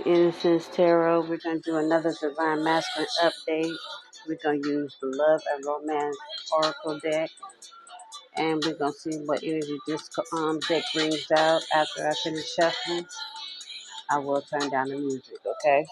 Innocence Tarot. We're going to do another Divine Masculine update. We're going to use the Love and Romance Oracle deck. And we're going to see what energy this deck brings out after I finish shuffling. I will turn down the music, okay?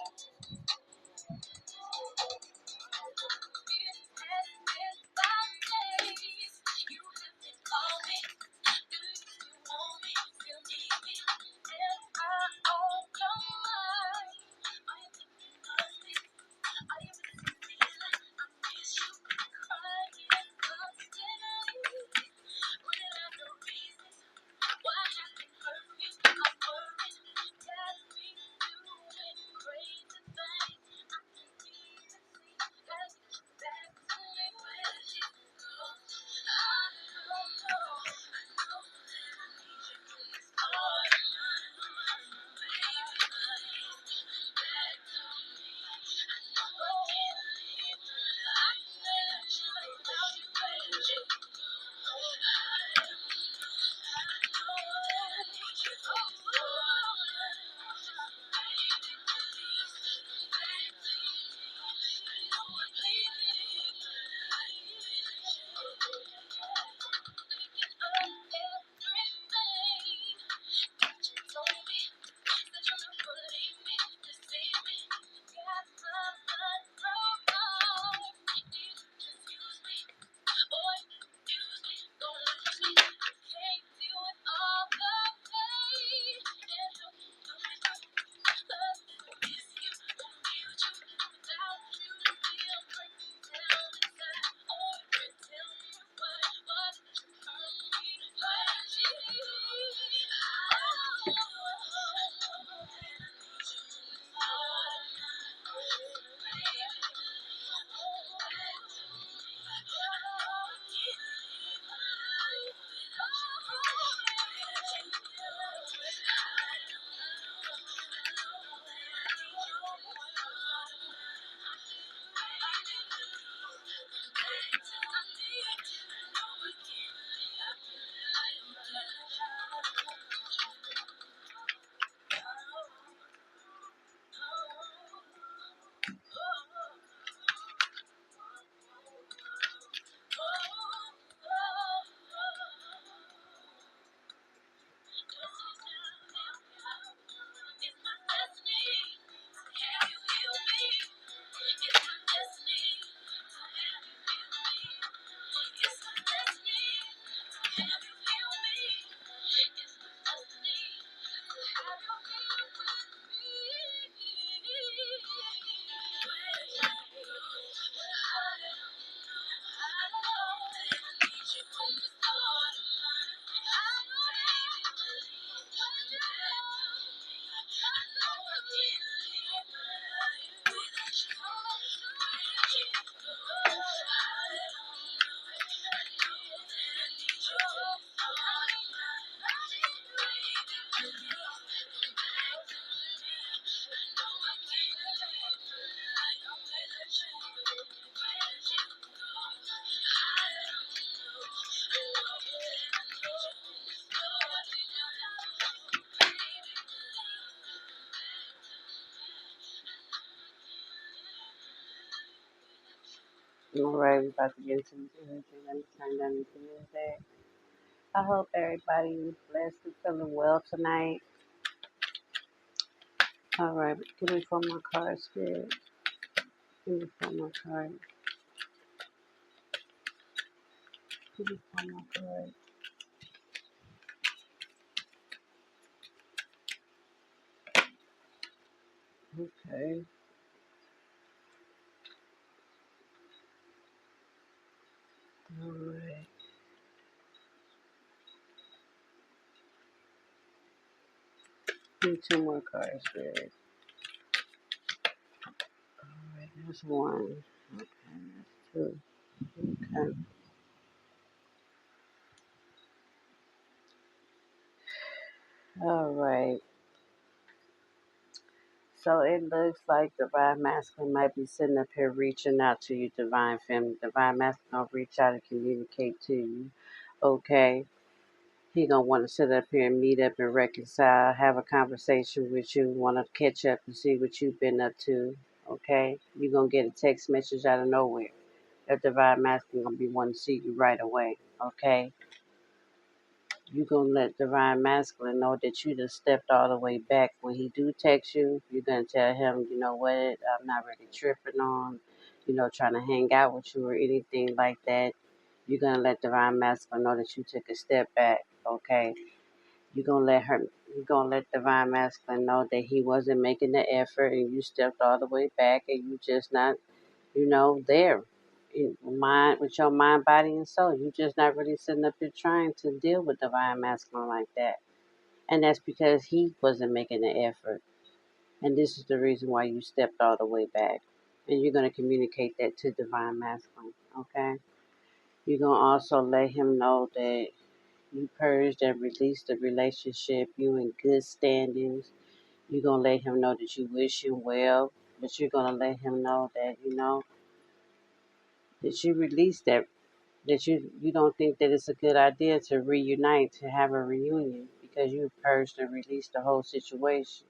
All right, we're about to get into this energy. Let me turn down the music. I hope everybody is blessed and feeling well tonight. All right, give me for my card, Spirit. Give me for my card. Give me for my card. Okay. All right. Give me two more cards, Spirit. All right, there's one. Okay, that's two. Okay. All right. So it looks like Divine Masculine might be sitting up here reaching out to you, Divine Feminine. Divine Masculine will reach out and communicate to you. Okay. He gonna want to sit up here and meet up and reconcile, have a conversation with you, want to catch up and see what you've been up to. Okay, you gonna get a text message out of nowhere. That divine masculine gonna be wanting to see you right away. Okay, you gonna let divine masculine know that you just stepped all the way back. When he do text you, you're gonna tell him, you know what, I'm not really tripping on, trying to hang out with you or anything like that. You're gonna let divine masculine know that you took a step back. Okay, you're gonna let her. You're gonna let divine masculine know that he wasn't making the effort, and you stepped all the way back, and you just not, there. In mind, with your mind, body, and soul, you just not really sitting up there trying to deal with divine masculine like that, and that's because he wasn't making the effort, and this is the reason why you stepped all the way back, and you're gonna communicate that to divine masculine. Okay, you're gonna also let him know that you purged and released the relationship. You in good standings. You're gonna let him know that you wish him well, but you're gonna let him know that that you released that you don't think that it's a good idea to reunite, to have a reunion, because you purged and released the whole situation.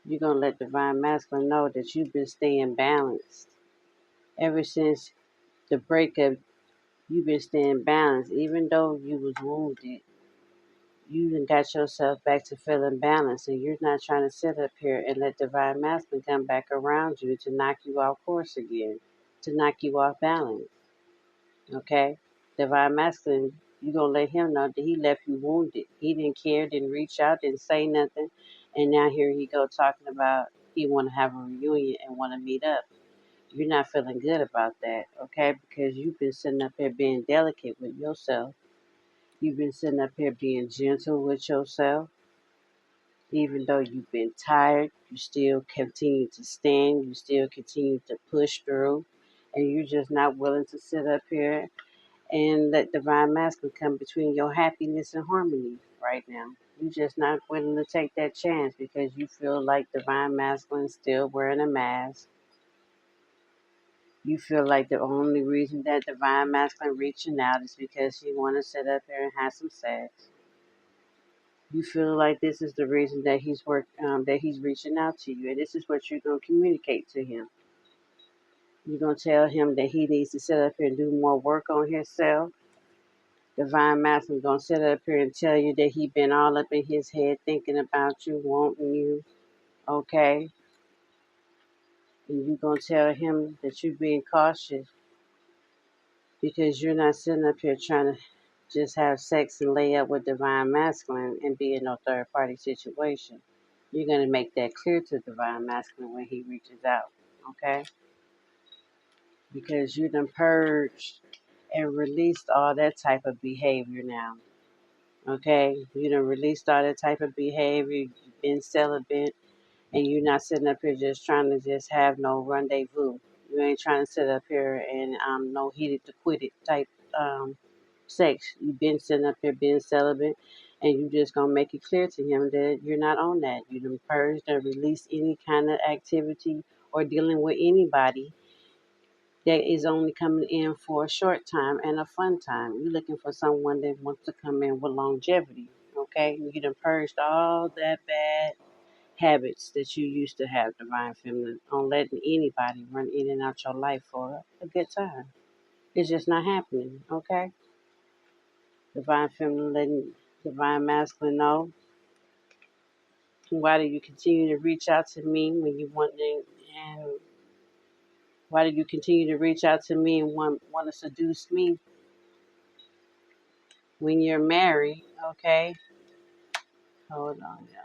You're gonna let divine masculine know that you've been staying balanced ever since the breakup. You've been staying balanced, even though you was wounded. You done got yourself back to feeling balanced, and you're not trying to sit up here and let divine masculine come back around you to knock you off course again, to knock you off balance. Okay? Divine masculine, you gonna let him know that he left you wounded. He didn't care, didn't reach out, didn't say nothing, and now here he go talking about he want to have a reunion and want to meet up. You're not feeling good about that, okay? Because you've been sitting up here being delicate with yourself. You've been sitting up here being gentle with yourself. Even though you've been tired, you still continue to stand, you still continue to push through, and you're just not willing to sit up here and let divine masculine come between your happiness and harmony right now. You're just not willing to take that chance because you feel like divine masculine is still wearing a mask. You feel like the only reason that divine masculine reaching out is because he want to sit up here and have some sex. You feel like this is the reason that that he's reaching out to you, and this is what you're gonna communicate to him. You're gonna tell him that he needs to sit up here and do more work on himself. Divine Master gonna sit up here and tell you that he been all up in his head thinking about you, wanting you, okay? And you gonna tell him that you're being cautious because you're not sitting up here trying to just have sex and lay up with divine masculine and be in no third party situation. You're going to make that clear to divine masculine when he reaches out, okay? Because you done purged and released all that type of behavior now, okay? You done released all that type of behavior. You've been celibate, and you're not sitting up here just trying to just have no rendezvous. You ain't trying to sit up here and no heated to quit it type um, sex. You've been sitting up here being celibate, and you just gonna make it clear to him that you're not on that. You done purged and released any kind of activity or dealing with anybody that is only coming in for a short time and a fun time. You're looking for someone that wants to come in with longevity. Okay, you done purged all that bad habits that you used to have, divine feminine, on letting anybody run in and out your life for a good time. It's just not happening, okay? Divine feminine letting divine masculine know. Why do you continue to reach out to me when you want to, and why do you continue to reach out to me and want to seduce me when you're married, okay? Hold on, yeah.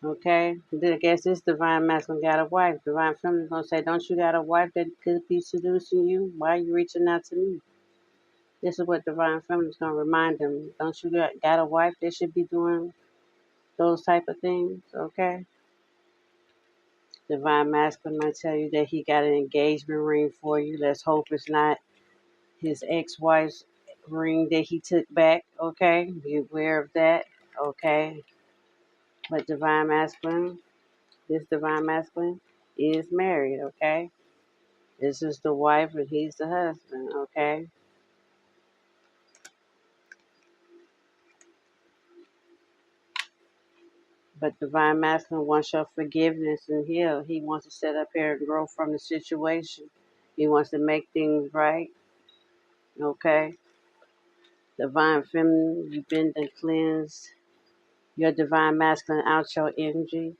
Okay, I guess this divine masculine got a wife. Divine feminine gonna say, "Don't you got a wife that could be seducing you? Why are you reaching out to me?" This is what divine feminine's gonna remind them. Don't you got a wife that should be doing those type of things? Okay. Divine masculine might tell you that he got an engagement ring for you. Let's hope it's not his ex-wife's ring that he took back. Okay, be aware of that. Okay, but divine masculine, this divine masculine is married. Okay, This is the wife and he's the husband, okay? But divine masculine wants your forgiveness and heal. He wants to sit up here and grow from the situation. He wants to make things right, okay? Divine feminine, you've been cleansed. Your divine masculine out your energy.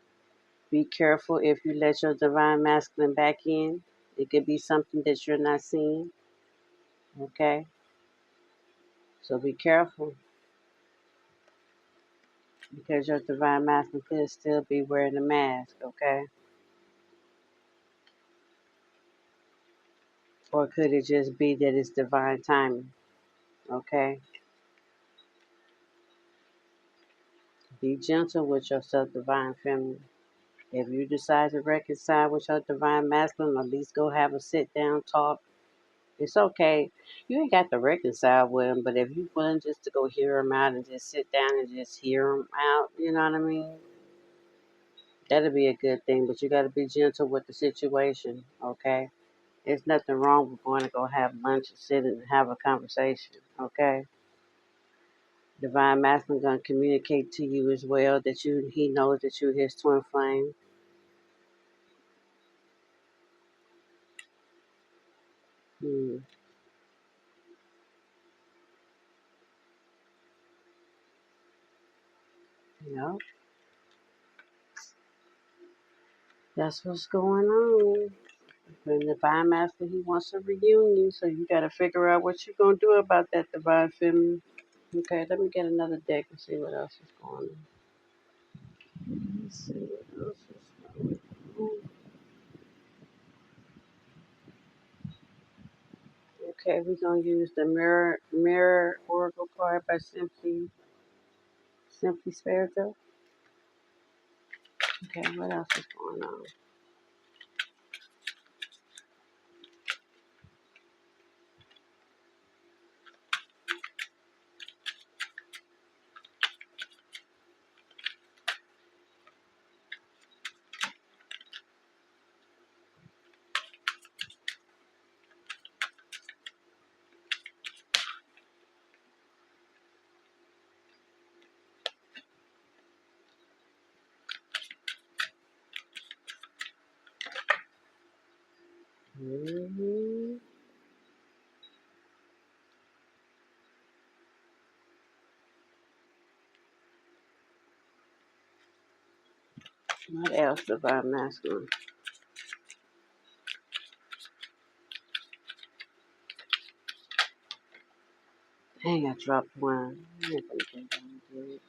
Be careful if you let your divine masculine back in. It could be something that you're not seeing, okay? So be careful because your divine masculine could still be wearing a mask, okay? Or could it just be that it's divine timing, okay? Be gentle with yourself, divine feminine. If you decide to reconcile with your divine masculine, at least go have a sit down talk. It's okay. You ain't got to reconcile with him, but if you willing just to go hear him out and just sit down and just hear him out, you know what I mean? That'll be a good thing, but you got to be gentle with the situation, okay? There's nothing wrong with going to go have lunch and sit and have a conversation, okay? Divine Masculine gonna communicate to you as well that he knows that you his twin flame. Hmm. You know, that's what's going on. And the Divine Master, he wants a reunion, so you gotta figure out what you're gonna do about that Divine Feminine. Okay, let me get another deck and see what else is going on. Let's see what else is going on. Okay, we're gonna use the Mirror Oracle card by Simply Spiritual. Okay, what else is going on? Hmm. What else about masculine? Dang, I dropped one. I ain't gonna get down to it.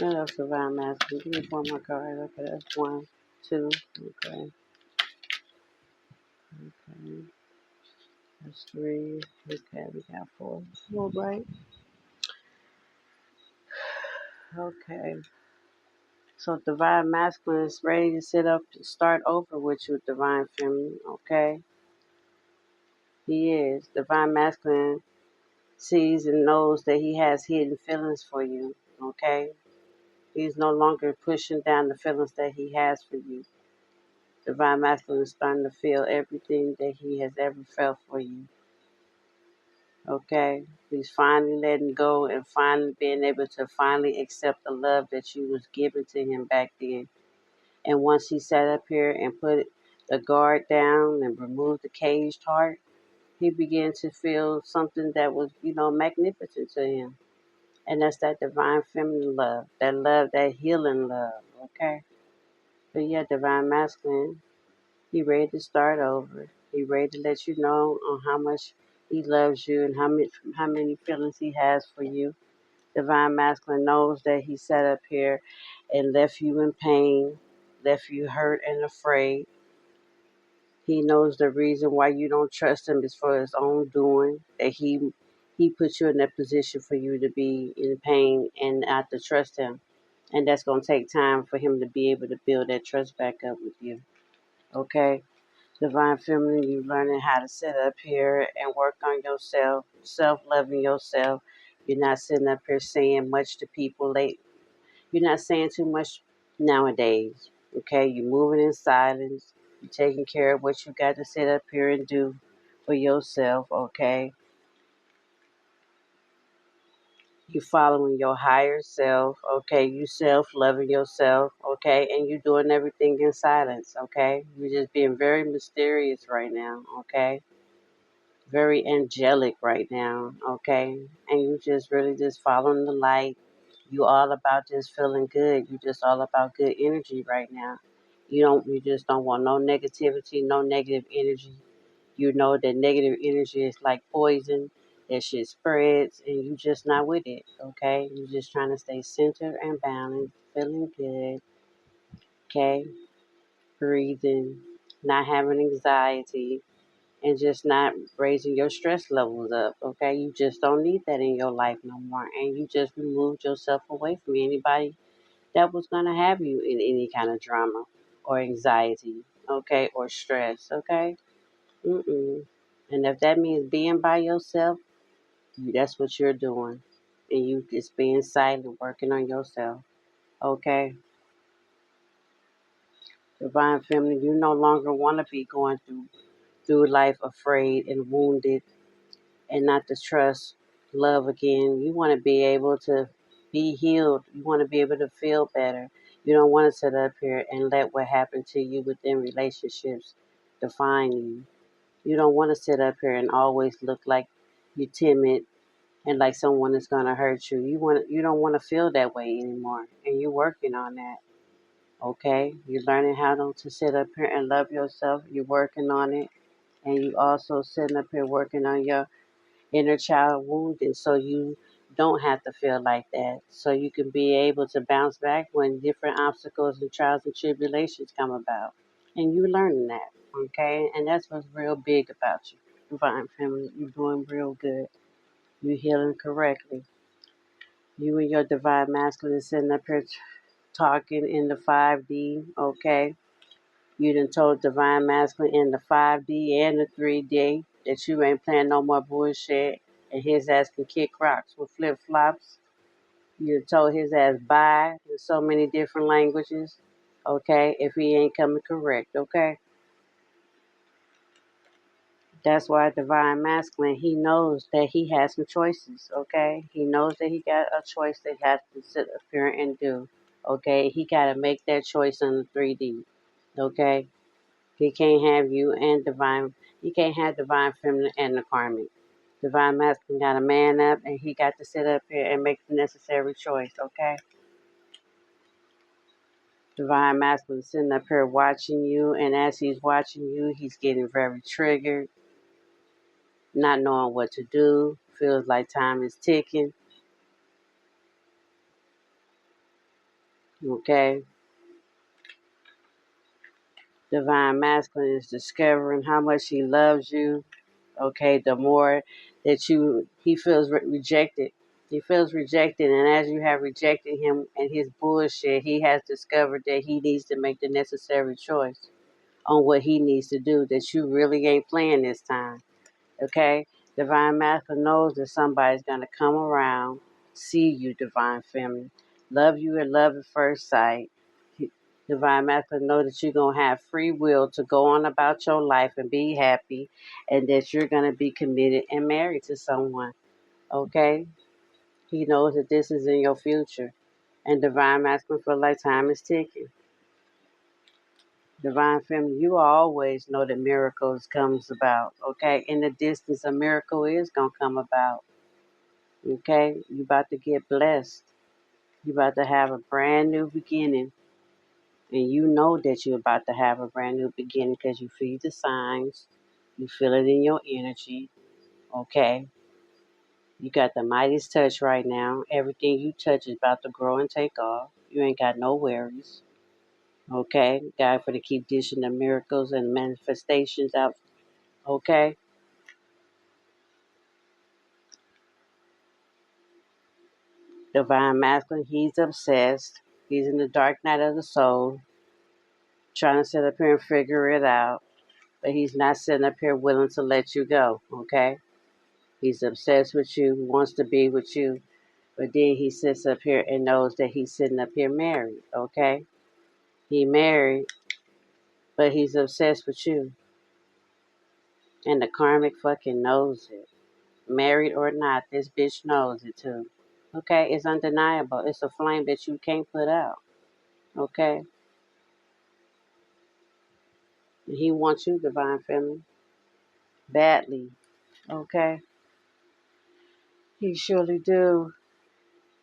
What else about masculine? Give me one more card. Okay, that's one, two. Okay, okay. That's three. Okay, we got four. All right. Okay. So divine masculine is ready to sit up and start over with you, divine feminine. Okay, he is. Divine masculine sees and knows that he has hidden feelings for you. Okay, he's no longer pushing down the feelings that he has for you. Divine masculine is starting to feel everything that he has ever felt for you. Okay, he's finally letting go and finally being able to finally accept the love that you was giving to him back then. And once he sat up here and put the guard down and removed the caged heart, he began to feel something that was, magnificent to him. And that's that divine feminine love, that healing love, okay? But yeah, divine masculine, he ready to start over. He ready to let you know on how much he loves you and how many feelings he has for you. Divine masculine knows that he sat up here and left you in pain, left you hurt and afraid. He knows the reason why you don't trust him is for his own doing. That he put you in that position for you to be in pain and not to trust him. And that's gonna take time for him to be able to build that trust back up with you. Okay? Divine Feminine, you learning how to sit up here and work on yourself, self-loving yourself. You're not sitting up here saying much to people late. You're not saying too much nowadays. Okay, you're moving in silence. You're taking care of what you got to sit up here and do for yourself. Okay, you following your higher self. Okay, you self-loving yourself. Okay, and you doing everything in silence. Okay, you're just being very mysterious right now. Okay, very angelic right now. Okay, and you just really just following the light. You all about just feeling good. You just all about good energy right now. You just don't want no negativity, no negative energy. You know that negative energy is like poison. That shit spreads and you just not with it. Okay? You just trying to stay centered and balanced, feeling good. Okay? Breathing, not having anxiety, and just not raising your stress levels up. Okay? You just don't need that in your life no more. And you just removed yourself away from anybody that was going to have you in any kind of drama or anxiety, okay, or stress, okay? Mm-mm. And if that means being by yourself, that's what you're doing. And you just being silent, working on yourself, okay? Divine Feminine, you no longer want to be going through life afraid and wounded and not to trust love again. You want to be able to be healed. You want to be able to feel better. You don't want to sit up here and let what happened to you within relationships define you. You don't want to sit up here and always look like you're timid and like someone is going to hurt you. You don't want to feel that way anymore. And you're working on that. Okay? You're learning how to sit up here and love yourself. You're working on it. And you also sitting up here working on your inner child wounded so you don't have to feel like that. So you can be able to bounce back when different obstacles and trials and tribulations come about. And you learning that, okay? And that's what's real big about you. Divine Feminine, you're doing real good. You're healing correctly. You and your Divine Masculine is sitting up here talking in the 5D, okay? You done told Divine Masculine in the 5D and the 3D that you ain't playing no more bullshit and his ass can kick rocks with flip flops. You done told his ass bye in so many different languages, okay, if he ain't coming correct, okay? That's why Divine Masculine, he knows that he has some choices, okay? He knows that he got a choice that he has to sit up here and do, okay? He got to make that choice in the 3D, okay? He can't have you and divine. He can't have divine feminine and the karmic. Divine masculine got a man up, and he got to sit up here and make the necessary choice. Okay. Divine masculine sitting up here watching you, and as he's watching you, he's getting very triggered, not knowing what to do. Feels like time is ticking. Okay. Divine masculine is discovering how much he loves you. Okay, the more that he feels rejected. He feels rejected, and as you have rejected him and his bullshit, he has discovered that he needs to make the necessary choice on what he needs to do, that you really ain't playing this time. Okay? Divine Master knows that somebody's going to come around, see you, Divine Feminine, love you and love at first sight. Divine Master know that you're going to have free will to go on about your life and be happy, and that you're going to be committed and married to someone. Okay? He knows that this is in your future. And Divine Masculine feel like time is ticking. Divine Feminine, you always know that miracles comes about. Okay? In the distance, a miracle is going to come about. Okay? You about to get blessed. You about to have a brand new beginning. And you know that you're about to have a brand new beginning because you feel the signs. You feel it in your energy. Okay? You got the mightiest touch right now. Everything you touch is about to grow and take off. You ain't got no worries. Okay? God for to keep dishing the miracles and manifestations out. Okay? Divine Masculine, he's obsessed. He's in the dark night of the soul, trying to sit up here and figure it out. but he's not sitting up here willing to let you go, okay? He's obsessed with you, wants to be with you, but then he sits up here and knows that he's sitting up here married, okay? He married, but he's obsessed with you. And the karmic fucking knows it. Married or not, this bitch knows it too. Okay? It's undeniable. It's a flame that you can't put out. Okay? And he wants you, divine feminine, badly. Okay? He surely do.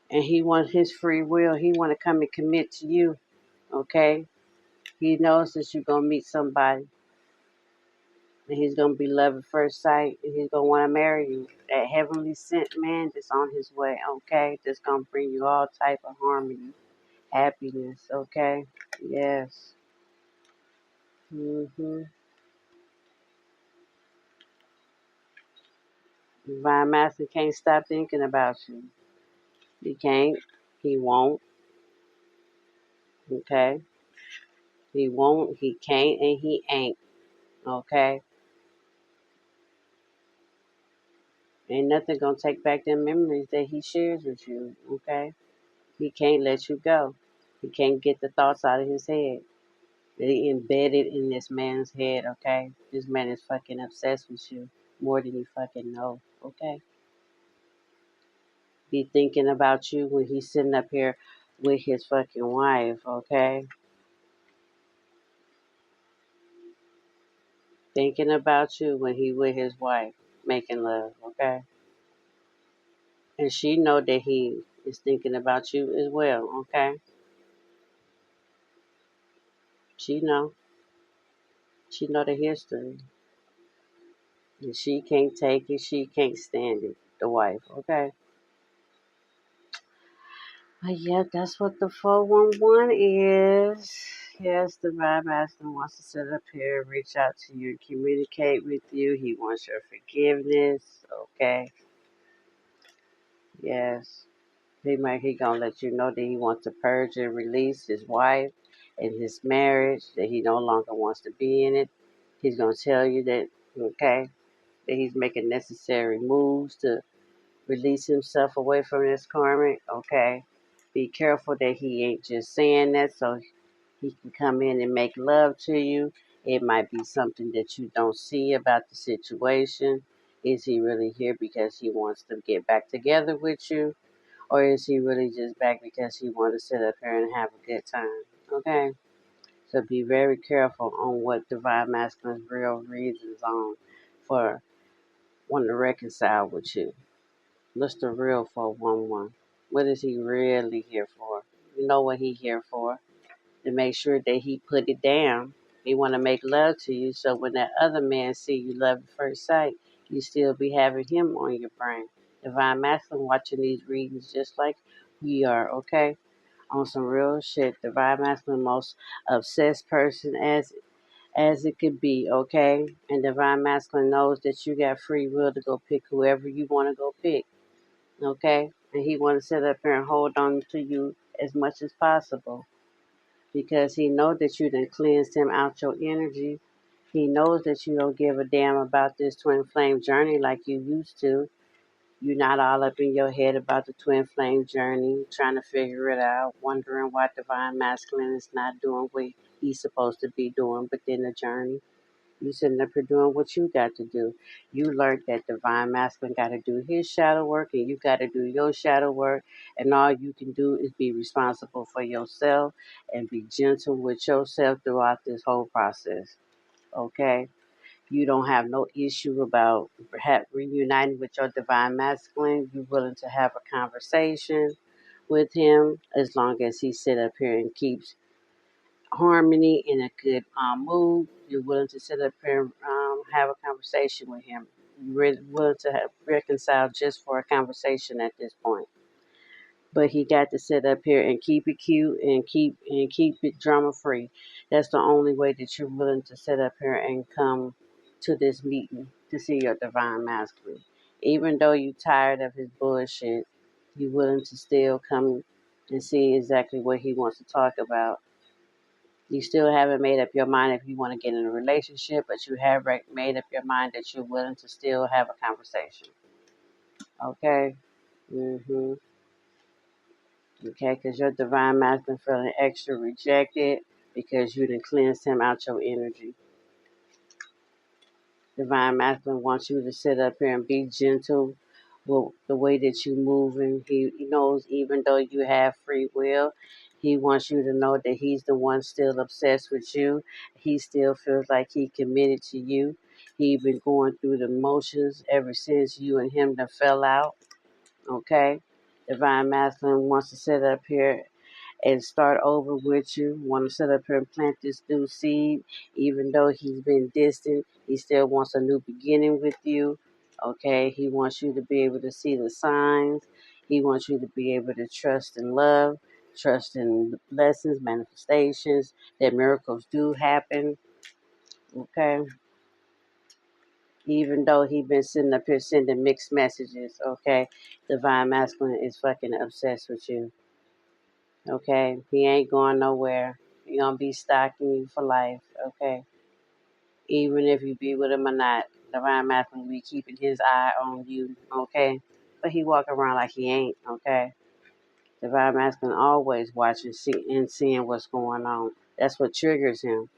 And he wants his free will. He want to come and commit to you. Okay? He knows that you're going to meet somebody. And he's going to be love at first sight. And he's going to want to marry you. That heavenly sent man that's on his way. Okay? That's going to bring you all type of harmony. Happiness. Okay? Yes. Mm-hmm. Divine Master can't stop thinking about you. He can't. He won't. Okay? He won't. He can't. And he ain't. Okay? Ain't nothing gonna take back them memories that he shares with you. Okay? He can't let you go. He can't get the thoughts out of his head. They embedded in this man's head. Okay? This man is fucking obsessed with you more than you fucking know. Okay? Be thinking about you when he's sitting up here with his fucking wife. Okay? Thinking about you when he with his wife, making love, okay? And she know that he is thinking about you as well, okay? She know. She know the history. And she can't take it, she can't stand it, the wife, okay? But yeah, that's what the 411 is. Yes, the Divine Master wants to sit up here, reach out to you, communicate with you. He wants your forgiveness, okay? Yes. He gonna let you know that he wants to purge and release his wife and his marriage, that he no longer wants to be in it. He's gonna tell you that, okay, that he's making necessary moves to release himself away from this karmic, okay. Be careful that he ain't just saying that so he can come in and make love to you. It might be something that you don't see about the situation. Is he really here because he wants to get back together with you? Or is he really just back because he wants to sit up here and have a good time? Okay? So be very careful on what Divine Masculine's real reasons on for wanting to reconcile with you. What's the real 411? What is he really here for? You know what he here for? To make sure that he put it down. He want to make love to you so when that other man see you love at first sight, you still be having him on your brain. Divine Masculine watching these readings just like we are, okay? On some real shit. Divine Masculine most obsessed person as it could be, okay? And Divine Masculine knows that you got free will to go pick whoever you want to go pick, okay? And he want to sit up here and hold on to you as much as possible because he knows that you done cleansed him out your energy. He knows that you don't give a damn about this twin flame journey like you used to. You're not all up in your head about the twin flame journey, trying to figure it out, wondering why Divine Masculine is not doing what he's supposed to be doing within the journey. You sitting up here doing what you got to do. You learned that Divine Masculine got to do his shadow work and you got to do your shadow work. And all you can do is be responsible for yourself and be gentle with yourself throughout this whole process. Okay? You don't have no issue about perhaps reuniting with your Divine Masculine. You're willing to have a conversation with him as long as he sit up here and keeps harmony in a good mood. You're willing to sit up here and have a conversation with him. You're willing to reconcile just for a conversation at this point. But he got to sit up here and keep it cute and keep it drama free. That's the only way that you're willing to sit up here and come to this meeting to see your Divine Masculine. Even though you're tired of his bullshit, you're willing to still come and see exactly what he wants to talk about You still haven't made up your mind if you want to get in a relationship, but you have made up your mind that you're willing to still have a conversation. Okay? Mm-hmm. Okay, because your divine masculine feeling extra rejected because you didn't cleanse him out your energy. Divine masculine wants you to sit up here and be gentle with the way that you moving. He knows even though you have free will, he wants you to know that he's the one still obsessed with you. He still feels like he committed to you. He been going through the motions ever since you and him done fell out. Okay? Divine masculine wants to sit up here and start over with you. Want to sit up here and plant this new seed, even though he's been distant. He still wants a new beginning with you. Okay, he wants you to be able to see the signs. He wants you to be able to trust in love, trust in blessings, manifestations, that miracles do happen. Okay, even though he's been sitting up here sending mixed messages. Okay, divine masculine is fucking obsessed with you. Okay, he ain't going nowhere. He gonna be stalking you for life. Okay, even if you be with him or not, divine masculine be keeping his eye on you. Okay, but he walk around like he ain't. Okay, divine masculine always watching and seeing what's going on. That's what triggers him.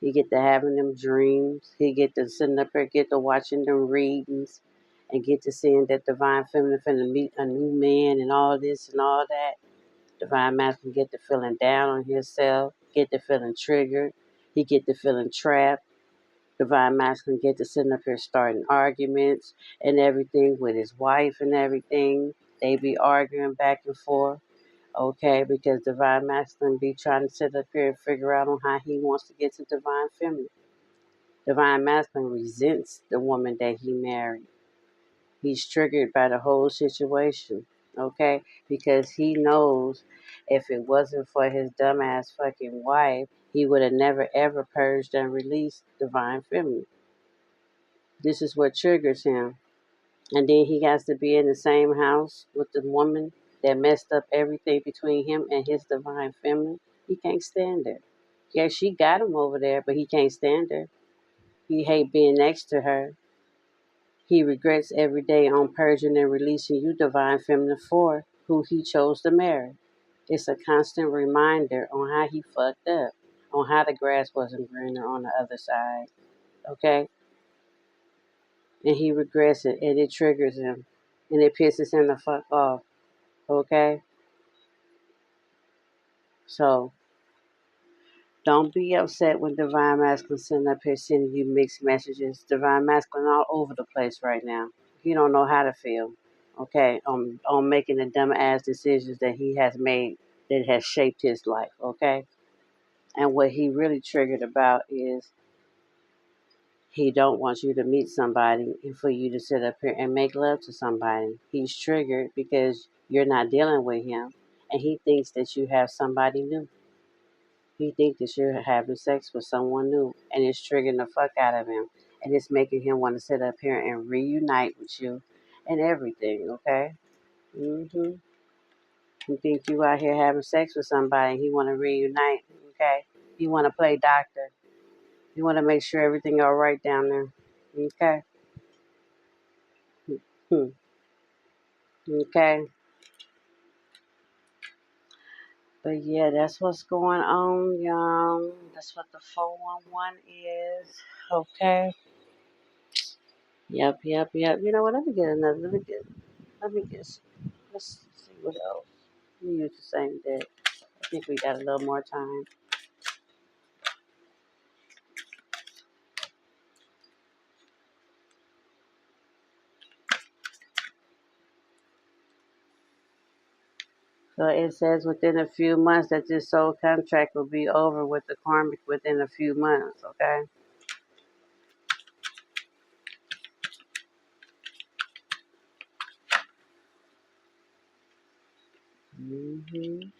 He get to having them dreams. He get to sitting up here, get to watching them readings, and get to seeing that divine feminine finna meet a new man and all this and all that. Divine masculine get to feeling down on himself, get to feeling triggered, he get to feeling trapped. Divine masculine get to sitting up here starting arguments and everything with his wife and everything. They be arguing back and forth, okay, because divine masculine be trying to sit up here and figure out on how he wants to get to divine feminine. Divine masculine resents the woman that he married. He's triggered by the whole situation, okay? Because he knows if it wasn't for his dumbass fucking wife, he would have never ever purged and released divine feminine. This is what triggers him. And then he has to be in the same house with the woman that messed up everything between him and his divine feminine. He can't stand her. Yeah, she got him over there, but he can't stand her. He hate being next to her. He regrets every day on purging and releasing you, divine feminine, for who he chose to marry. It's a constant reminder on how he fucked up, on how the grass wasn't greener on the other side. Okay? And he regrets it and it triggers him. And it pisses him the fuck off. Okay? So don't be upset when Divine Masculine sitting up here sending you mixed messages. Divine Masculine all over the place right now. He don't know how to feel. Okay, on making the dumb ass decisions that he has made that has shaped his life. Okay, and what he really triggered about is he don't want you to meet somebody and for you to sit up here and make love to somebody. He's triggered because you're not dealing with him, and he thinks that you have somebody new. He thinks that you're having sex with someone new, and it's triggering the fuck out of him, and it's making him want to sit up here and reunite with you, and everything. Okay. Mhm. He think you out here having sex with somebody, and he want to reunite. Okay. He want to play doctor. He want to make sure everything all right down there. Okay. Hmm. Okay. But yeah, that's what's going on, y'all. That's what the 411 is. Okay. Yep. You know what? Let me get another. Let's see what else. We use the same deck. I think we got a little more time. So it says within a few months that this soul contract will be over with the karmic within a few months, okay? Hmm.